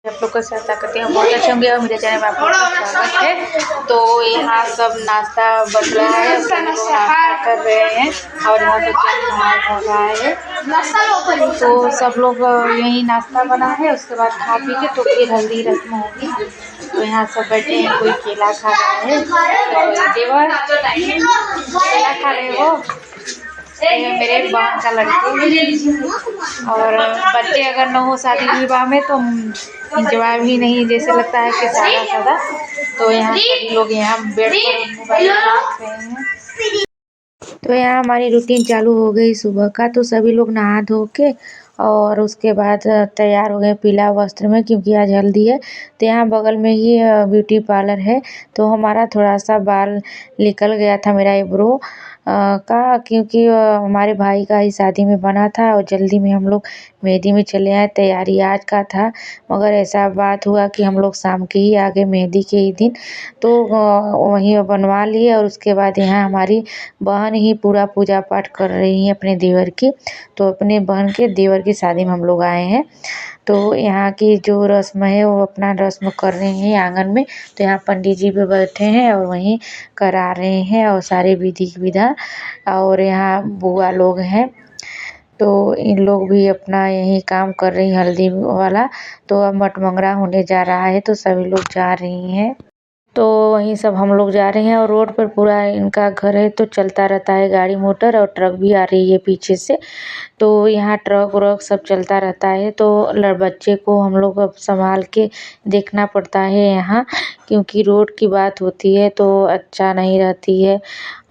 आप लोग का सहायता करते हैं, बहुत अच्छे होंगे और मेरे चैनल में आप लोग का स्वागत है। तो यहाँ सब नाश्ता बन रहा है, सब लोग नाश्ता कर रहे हैं और यहाँ पे क्या हो रहा है। तो सब लोग यही नाश्ता बना है, उसके बाद खा पी के तो फिर हल्दी रस्म होगी। तो यहाँ सब बैठे हैं, कोई केला खा रहा है, तो देवर केला खा रहे हो। ये मेरे बहन का लड़की और बच्चे अगर न हो शादी विवाह में तो जवाब ही नहीं, जैसे लगता है कि सादा सादा। तो यहाँ सभी लोग यहाँ बेड पर मोबाइल देख रहे हैं। तो यहाँ हमारी रूटीन चालू हो गई सुबह का। तो सभी लोग नहा धो के और उसके बाद तैयार हो गए पीला वस्त्र में, क्योंकि आज हल्दी है। तो यहाँ बगल में ही ब्यूटी पार्लर है। तो हमारा थोड़ा सा बाल निकल गया था, मेरा आईब्रो का, क्योंकि हमारे भाई का ही शादी में बना था और जल्दी में हम लोग मेहंदी में चले आए। तैयारी आज का था, मगर ऐसा बात हुआ कि हम लोग शाम के ही आ गए मेहंदी के ही दिन। तो वहीं बनवा लिए और उसके बाद यहाँ हमारी बहन ही पूरा पूजा पाठ कर रही है अपने देवर की। तो अपने बहन के देवर की शादी में हम लोग आए हैं। तो यहाँ की जो रस्म है वो अपना रस्म कर रहे हैं आंगन में। तो यहाँ पंडित जी भी बैठे हैं और वहीं करा रहे हैं और सारे विधि विधान। और यहाँ बुआ लोग हैं, तो इन लोग भी अपना यही काम कर रही हल्दी वाला। तो अब मटमंगरा होने जा रहा है, तो सभी लोग जा रही हैं। तो वहीं सब हम लोग जा रहे हैं और रोड पर पूरा इनका घर है, तो चलता रहता है गाड़ी मोटर और ट्रक भी आ रही है पीछे से। तो यहाँ ट्रक व्रक सब चलता रहता है। तो बच्चे को हम लोग अब संभाल के देखना पड़ता है यहाँ, क्योंकि रोड की बात होती है तो अच्छा नहीं रहती है।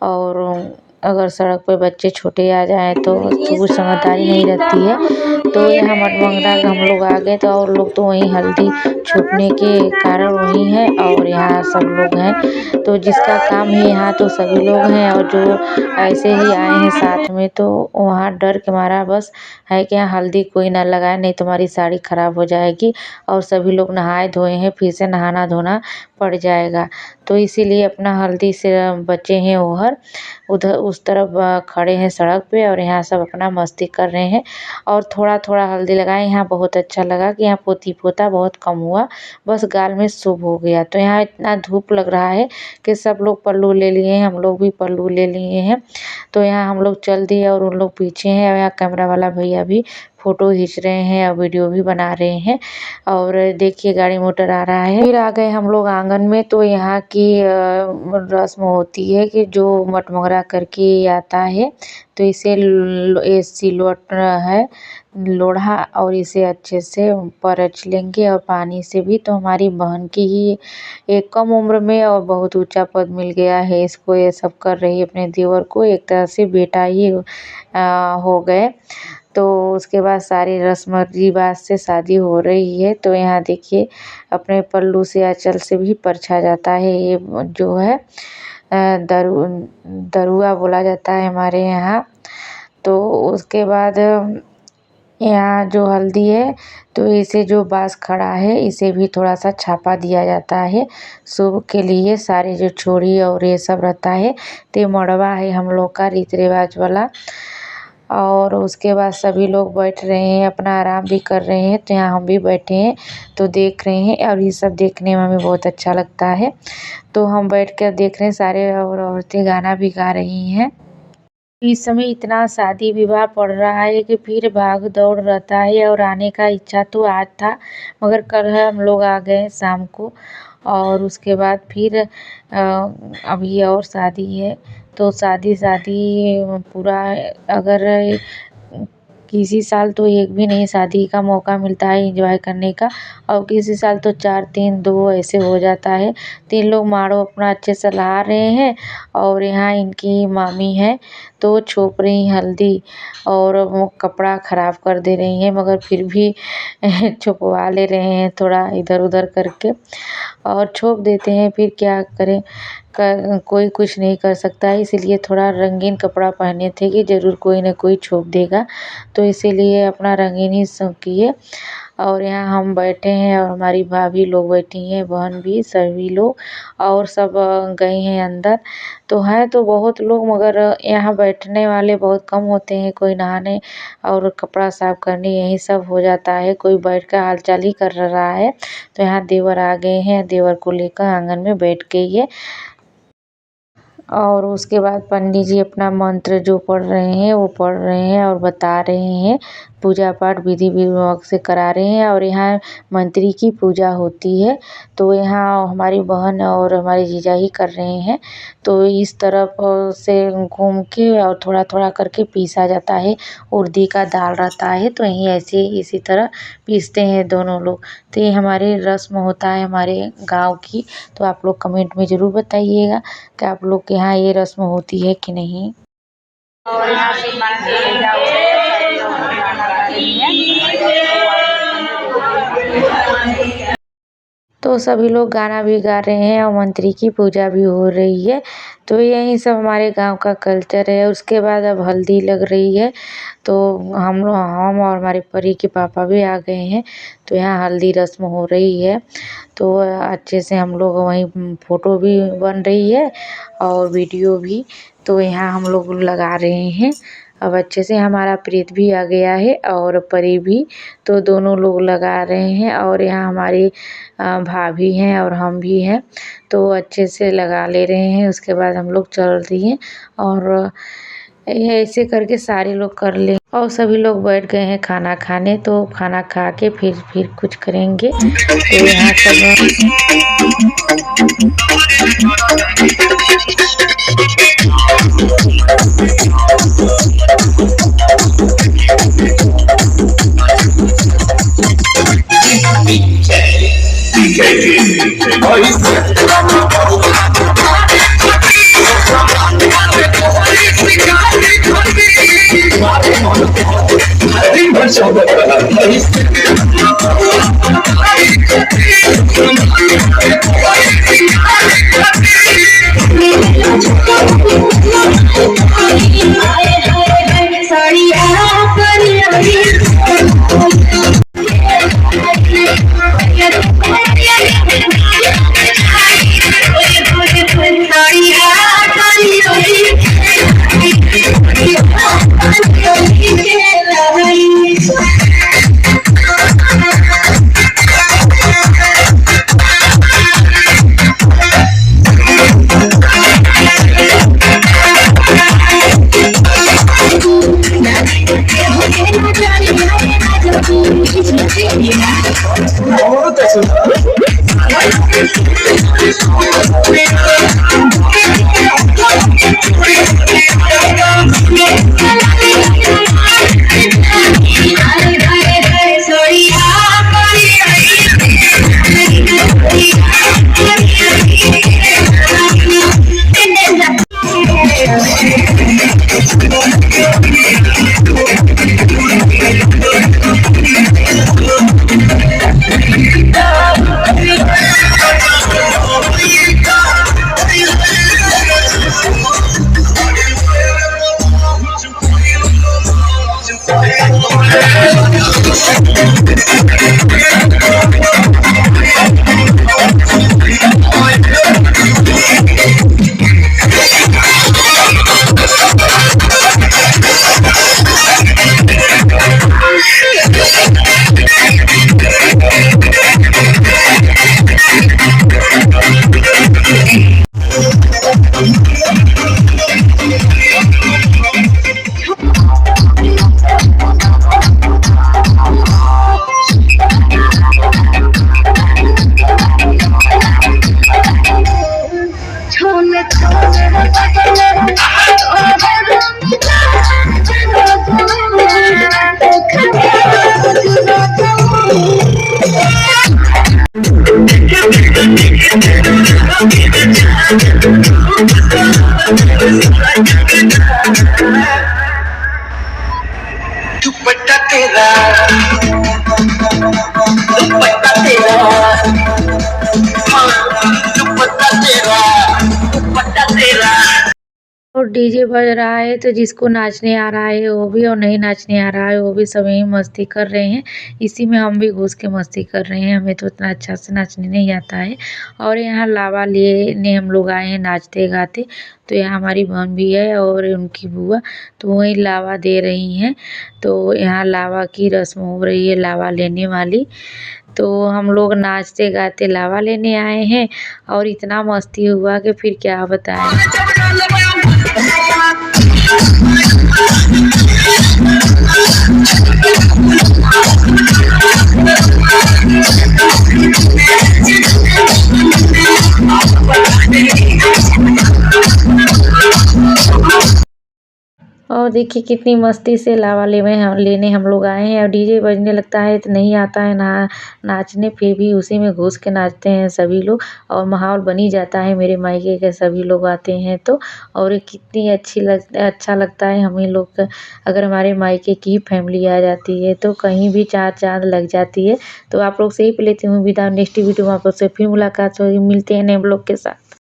और अगर सड़क पे बच्चे छोटे आ जाएँ तो कुछ समझदारी नहीं रहती है। तो यहाँ मटमंगरा हम लोग आ गए, तो और लोग तो वहीं हल्दी छुपने के कारण वहीं हैं और यहाँ सब लोग हैं। तो जिसका काम है यहाँ तो सभी लोग हैं, और जो ऐसे ही आए हैं साथ में तो वहाँ डर के मारा बस है कि यहाँ हल्दी कोई ना लगाए, नहीं तुम्हारी साड़ी ख़राब हो जाएगी। और सभी लोग नहाए धोए हैं, फिर से नहाना धोना पड़ जाएगा। तो इसीलिए अपना हल्दी से बचे हैं ओहर, उधर उस तरफ खड़े हैं सड़क पे और यहाँ सब अपना मस्ती कर रहे हैं। और थोड़ा थोड़ा हल्दी लगाए, यहाँ बहुत अच्छा लगा कि यहाँ पोती पोता बहुत कम हुआ, बस गाल में शुभ हो गया। तो यहाँ इतना धूप लग रहा है कि सब लोग पल्लू ले लिए हैं, हम लोग भी पल्लू ले लिए हैं। तो यहाँ हम लोग चल दिए और उन लोग पीछे हैं, और यहाँ कैमरा वाला भैया भी फ़ोटो खींच रहे हैं और वीडियो भी बना रहे हैं। और देखिए गाड़ी मोटर आ रहा है। फिर आ गए हम लोग आंगन में। तो यहाँ की रस्म होती है कि जो मटमंगरा करके आता है तो इसे ये सिलवट है लोढ़ा, और इसे अच्छे से परछ लेंगे और पानी से भी। तो हमारी बहन की ही एक कम उम्र में और बहुत ऊंचा पद मिल गया है इसको, ये सब कर रही है अपने देवर को, एक तरह से बेटा ही हो गए। तो उसके बाद सारी रस्म रिवाज से शादी हो रही है। तो यहाँ देखिए अपने पल्लू से आंचल से भी परछा जाता है, ये जो है दरुआ बोला जाता है हमारे यहाँ। तो उसके बाद यहाँ जो हल्दी है तो इसे जो बांस खड़ा है इसे भी थोड़ा सा छापा दिया जाता है शुभ के लिए। सारे जो छोड़ी और ये सब रहता है, तो मड़वा है हम लोग का रीति रिवाज वाला। और उसके बाद सभी लोग बैठ रहे हैं, अपना आराम भी कर रहे हैं। तो यहाँ हम भी बैठे हैं तो देख रहे हैं, और ये सब देखने में हमें बहुत अच्छा लगता है। तो हम बैठ कर देख रहे हैं, सारे और औरतें गाना भी गा रही हैं। इस समय इतना शादी विवाह पड़ रहा है कि फिर भाग दौड़ रहता है, और आने का इच्छा तो आज था, मगर कल हम लोग आ गए शाम को। और उसके बाद फिर अभी और शादी है। तो शादी पूरा, अगर किसी साल तो एक भी नहीं शादी का मौका मिलता है एंजॉय करने का, और किसी साल तो 4 3 2 ऐसे हो जाता है। 3 लोग माड़ो अपना अच्छे से ला रहे हैं, और यहाँ इनकी मामी है तो छोप रही हल्दी और वो कपड़ा ख़राब कर दे रही हैं, मगर फिर भी छुपवा ले रहे हैं थोड़ा इधर उधर करके, और छोप देते हैं। फिर क्या करें, कोई कुछ नहीं कर सकता है, इसीलिए थोड़ा रंगीन कपड़ा पहने थे कि ज़रूर कोई ना कोई छोप देगा, तो इसीलिए अपना रंगीन ही किए। और यहाँ हम बैठे हैं और हमारी भाभी लोग बैठी हैं, बहन भी, सभी लोग और सब गए हैं अंदर। तो है तो बहुत लोग, मगर यहाँ बैठने वाले बहुत कम होते हैं। कोई नहाने और कपड़ा साफ करने यही सब हो जाता है, कोई बैठ कर हालचाल ही कर रहा है। तो यहाँ देवर आ गए हैं, देवर को लेकर आंगन में बैठ गई है। और उसके बाद पंडित जी अपना मंत्र जो पढ़ रहे हैं वो पढ़ रहे हैं और बता रहे हैं, पूजा पाठ विधि विभाग से करा रहे हैं। और यहाँ मंत्री की पूजा होती है, तो यहाँ हमारी बहन और हमारे जीजा ही कर रहे हैं। तो इस तरफ से घूम के और थोड़ा थोड़ा करके पीसा जाता है, उड़दी का दाल रहता है, तो यहीं ऐसे इसी तरह पीसते हैं दोनों लोग। तो ये हमारे रस्म होता है हमारे गांव की। तो आप लोग कमेंट में ज़रूर बताइएगा कि आप लोग के यहाँ ये रस्म होती है कि नहीं। और यहाँ से तो सभी लोग गाना भी गा रहे हैं और मंत्री की पूजा भी हो रही है। तो यही सब हमारे गांव का कल्चर है। उसके बाद अब हल्दी लग रही है, तो हम और हमारे परी के पापा भी आ गए हैं। तो यहाँ हल्दी रस्म हो रही है, तो अच्छे से हम लोग वहीं फ़ोटो भी बन रही है और वीडियो भी। तो यहाँ हम लोग लगा रहे हैं। अब अच्छे से हमारा प्रीत भी आ गया है और परी भी, तो दोनों लोग लगा रहे हैं। और यहाँ हमारी भाभी हैं और हम भी हैं, तो अच्छे से लगा ले रहे हैं। उसके बाद हम लोग चल दिए और ऐसे करके सारे लोग कर ले। और सभी लोग बैठ गए हैं खाना खाने, तो खाना खा के फिर कुछ करेंगे। तो यहाँ सब और डीजे बज रहा है तो जिसको नाचने आ रहा है वो भी और नहीं नाचने आ रहा है वो भी सब यहीं मस्ती कर रहे हैं। इसी में हम भी घुस के मस्ती कर रहे हैं। हमें तो उतना अच्छा से नाचने नहीं आता है। और यहाँ लावा लेने हम लोग आए हैं नाचते गाते। तो यहाँ हमारी बहन भी है और उनकी बुआ, तो वही लावा दे रही हैं। तो यहाँ लावा की रस्म हो रही है, लावा लेने वाली। तो हम लोग नाचते गाते लावा लेने आए हैं और इतना मस्ती हुआ कि फिर क्या बताएं। और देखिए कितनी मस्ती से लावा लेने हम लोग आए हैं और डीजे बजने लगता है तो नहीं आता है ना नाचने, फिर भी उसी में घुस के नाचते हैं सभी लोग और माहौल बन ही जाता है। मेरे मायके के सभी लोग आते हैं तो और कितनी अच्छा लगता है हमें लोग का। अगर हमारे मायके की फैमिली आ जाती है तो कहीं भी चार चाँद लग जाती है। तो आप लोग से ही लेती हूँ विदा। नेक्स्ट वीडियो में आप लोग से फिर मुलाकात होगी। मिलते हैं नए ब्लॉग के साथ।